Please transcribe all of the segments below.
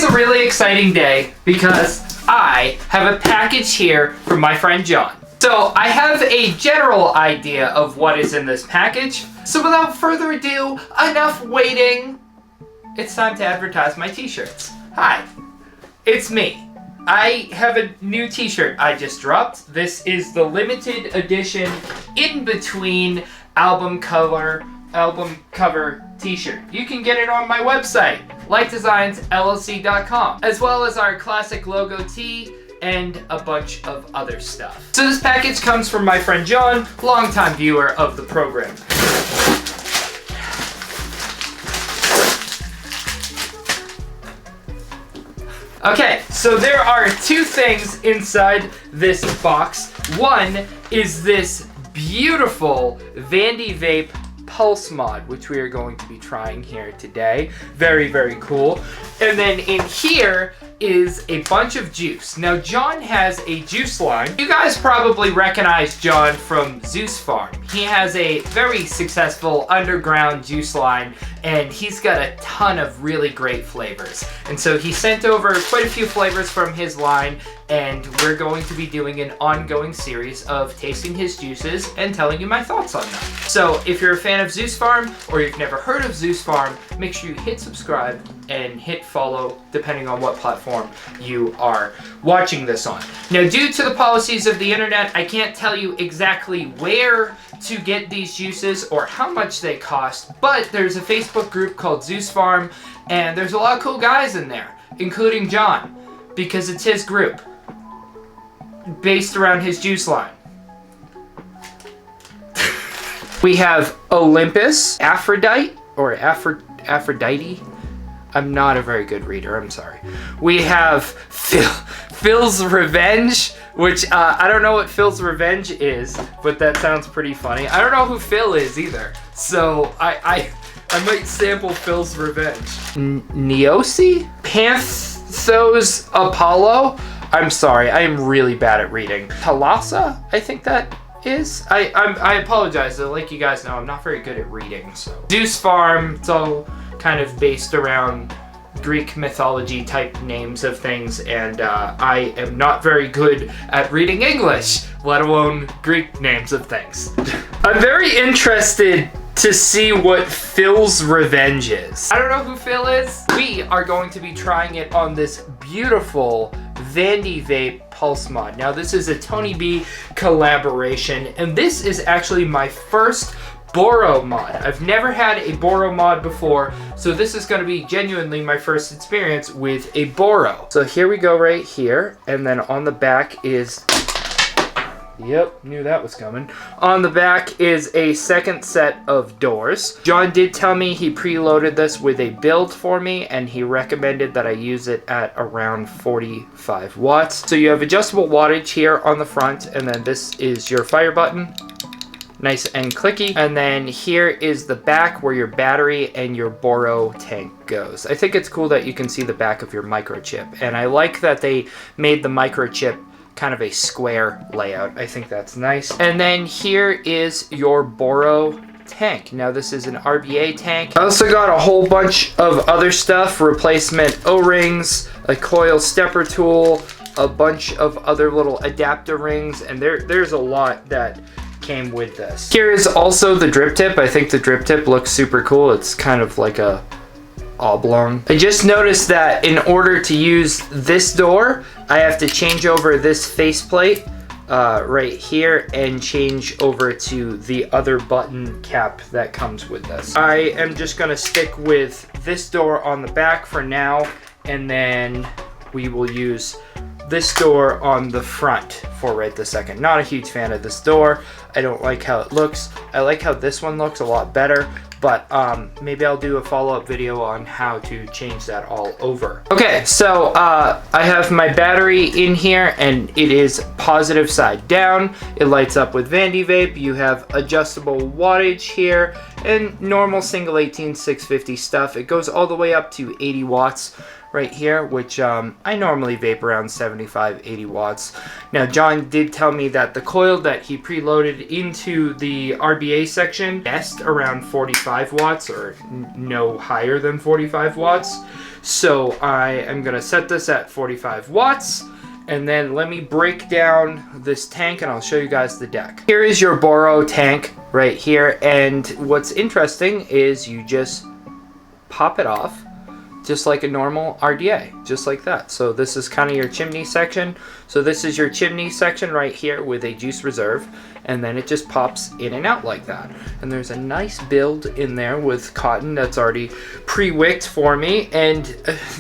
a really exciting day because I have a package here from my friend John. So I have a general idea of what is in this package. So without further ado, enough waiting. It's time to advertise my t-shirts. Hi, it's me. I have a new t-shirt I just dropped. This is the limited edition in between album cover t-shirt. You can get it on my website, lightdesignsllc.com, as well as our classic logo tee and a bunch of other stuff. So this package comes from my friend John, longtime viewer of the program. Okay, so there are two things inside this box. One is this beautiful Vandy Vape Pulse Mod, which we are going to be trying here today. Very, very cool. And then in here is a bunch of juice. Now, John has a juice line. You guys probably recognize John from Zeus Farm. He has a very successful underground juice line, and he's got a ton of really great flavors. And so he sent over quite a few flavors from his line, and we're going to be doing an ongoing series of tasting his juices and telling you my thoughts on them. So if you're a fan of Zeus Farm, or you've never heard of Zeus Farm, make sure you hit subscribe and hit follow, depending on what platform you are watching this on. Now, due to the policies of the internet, I can't tell you exactly where to get these juices or how much they cost, but there's a Facebook group called Zeus Farm, and there's a lot of cool guys in there, including John, because it's his group, based around his juice line. We have Olympus, Aphrodite, or Aphrodite. I'm not a very good reader, I'm sorry. We have Phil's Revenge, which I don't know what Phil's Revenge is, but that sounds pretty funny. I don't know who Phil is either, so I might sample Phil's Revenge. Neosi? Panthos Apollo? I'm sorry, I am really bad at reading. Thalassa, I think that is. I apologize, like you guys know, I'm not very good at reading, so. Zeus Farm, it's all kind of based around Greek mythology type names of things, and I am not very good at reading English, let alone Greek names of things. I'm very interested to see what Phil's Revenge is. I don't know who Phil is. We are going to be trying it on this beautiful Vandy Vape Pulse Mod. Now, this is a Tony B collaboration, and this is actually my first Boro mod. I've never had a Boro mod before, so this is going to be genuinely my first experience with a Boro. So here we go right here, and then on the back is, yep, knew that was coming. On the back is a second set of doors. John did tell me he preloaded this with a build for me, and he recommended that I use it at around 45 watts. So you have adjustable wattage here on the front, and then this is your fire button. Nice and clicky. And then here is the back where your battery and your Boro tank goes. I think it's cool that you can see the back of your microchip, and I like that they made the microchip kind of a square layout. I think that's nice. And then here is your Boro tank. Now, this is an RBA tank. I also got a whole bunch of other stuff, replacement O-rings, a coil stepper tool, a bunch of other little adapter rings, and there's a lot that came with this. Here is also the drip tip. I think the drip tip looks super cool. It's kind of like a oblong. I just noticed that in order to use this door, I have to change over this faceplate right here and change over to the other button cap that comes with this. I am just gonna stick with this door on the back for now, and then we will use this door on the front for right this second. Not a huge fan of this door. I don't like how it looks. I like how this one looks a lot better, but maybe I'll do a follow-up video on how to change that all over. Okay, so I have my battery in here, and it is positive side down. It lights up with Vandy Vape. You have adjustable wattage here and normal single 18650 stuff. It goes all the way up to 80 watts. right here, which I normally vape around 75, 80 watts. Now, John did tell me that the coil that he preloaded into the RBA section best around 45 watts or no higher than 45 watts. So I am going to set this at 45 watts. And then let me break down this tank and I'll show you guys the deck. Here is your Boro tank right here. And what's interesting is you just pop it off just like a normal RDA, just like that. So this is kind of your chimney section. So this is your chimney section right here with a juice reserve, and then it just pops in and out like that. And there's a nice build in there with cotton that's already pre-wicked for me. And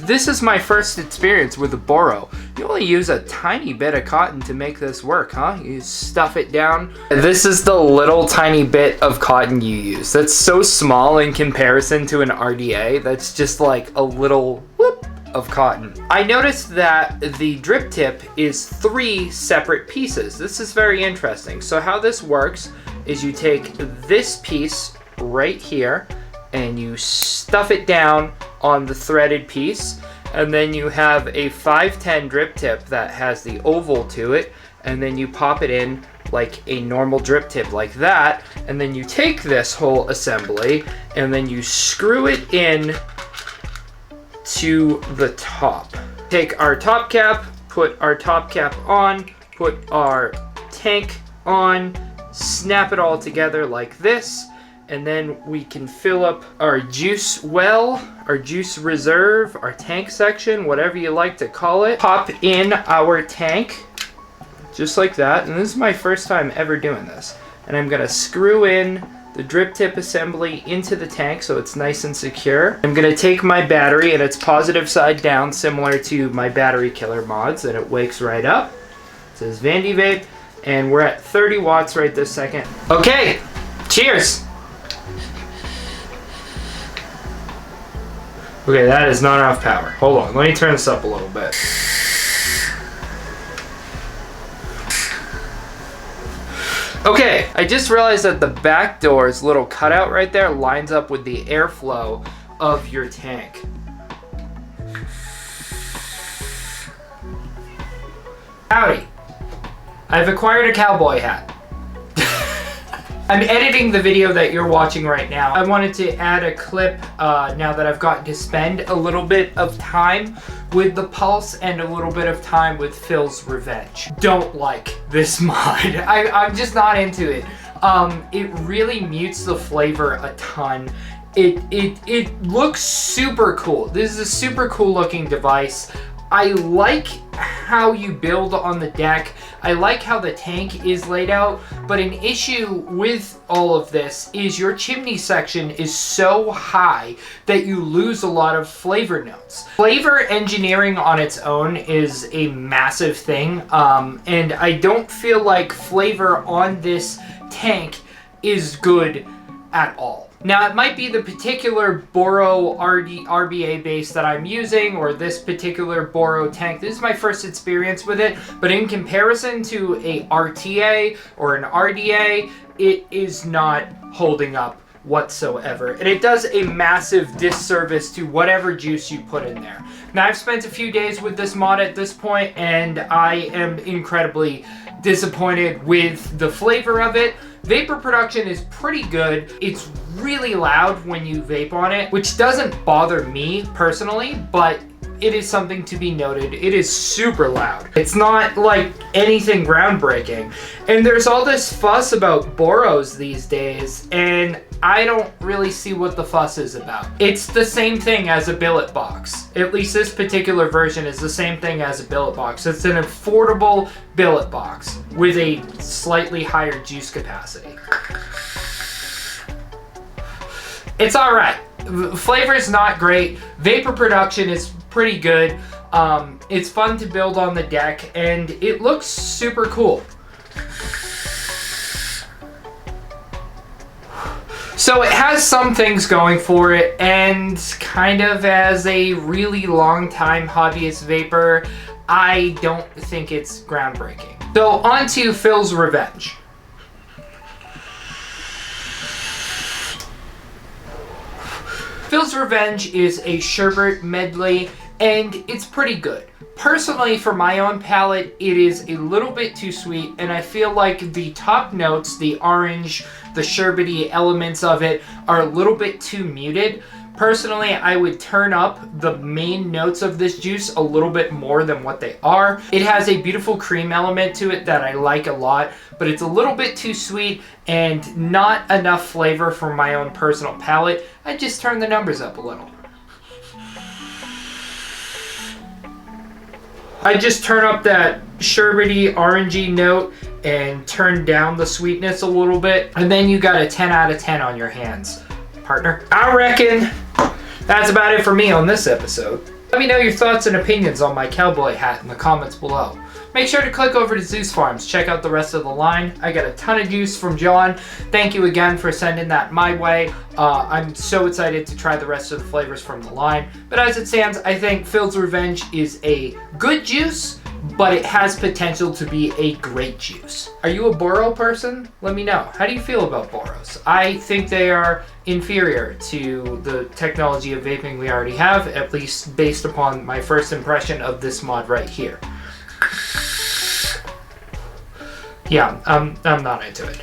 this is my first experience with a Boro. You only use a tiny bit of cotton to make this work, huh? You stuff it down. This is the little tiny bit of cotton you use. That's so small in comparison to an RDA. That's just like a little whoop of cotton. I noticed that the drip tip is 3 separate pieces. This is very interesting. So how this works is you take this piece right here and you stuff it down on the threaded piece, and then you have a 510 drip tip that has the oval to it, and then you pop it in like a normal drip tip like that, and then you take this whole assembly and then you screw it in to the top. Take our top cap, put our top cap on, put our tank on, snap it all together like this, and then we can fill up our juice well, our juice reserve, our tank section, whatever you like to call it. Pop in our tank, just like that. And this is my first time ever doing this. And I'm gonna screw in the drip tip assembly into the tank so it's nice and secure. I'm gonna take my battery, and it's positive side down, similar to my battery killer mods, and it wakes right up. It says Vandy Vape, and we're at 30 watts right this second. Okay, cheers. Okay, that is not enough power. Hold on, let me turn this up a little bit. Okay, I just realized that the back door's little cutout right there lines up with the airflow of your tank. Howdy. I've acquired a cowboy hat. I'm editing the video that you're watching right now. I wanted to add a clip now that I've gotten to spend a little bit of time with the Pulse and a little bit of time with Phil's Revenge. Don't like this mod. I'm just not into it. It really mutes the flavor a ton. It looks super cool. This is a super cool looking device. I like how you build on the deck. I like how the tank is laid out, but an issue with all of this is your chimney section is so high that you lose a lot of flavor notes. Flavor engineering on its own is a massive thing, and I don't feel like flavor on this tank is good at all. Now, it might be the particular Boro RBA base that I'm using, or this particular Boro tank. This is my first experience with it, but in comparison to a RTA or an RDA, it is not holding up whatsoever. And it does a massive disservice to whatever juice you put in there. Now, I've spent a few days with this mod at this point, and I am incredibly disappointed with the flavor of it. Vapor production is pretty good. It's really loud when you vape on it, which doesn't bother me personally, but it is something to be noted. It is super loud. It's not like anything groundbreaking. And there's all this fuss about Boros these days, and I don't really see what the fuss is about. It's the same thing as a billet box. At least this particular version is the same thing as a billet box. It's an affordable billet box with a slightly higher juice capacity. It's all right. Flavor is not great. Vapor production is pretty good. It's fun to build on the deck, and it looks super cool. So it has some things going for it, and kind of as a really long time hobbyist vapor, I don't think it's groundbreaking. So on to Phil's Revenge. Phil's Revenge is a sherbet medley. and it's pretty good. Personally, for my own palate, it is a little bit too sweet, and I feel like the top notes, the orange, the sherbety elements of it, are a little bit too muted. Personally, I would turn up the main notes of this juice a little bit more than what they are. It has a beautiful cream element to it that I like a lot, but it's a little bit too sweet and not enough flavor for my own personal palate. I'd just turn the numbers up a little. I just turn up that sherbety, orangey note and turn down the sweetness a little bit, and then you got a 10 out of 10 on your hands, partner. I reckon that's about it for me on this episode. Let me know your thoughts and opinions on my cowboy hat in the comments below. Make sure to click over to Zeus Farms, check out the rest of the line. I got a ton of juice from John. Thank you again for sending that my way. I'm so excited to try the rest of the flavors from the line. But as it stands, I think Phil's Revenge is a good juice, but it has potential to be a great juice. Are you a Boro person? Let me know. How do you feel about Boros? I think they are inferior to the technology of vaping we already have, at least based upon my first impression of this mod right here. Yeah, I'm not into it.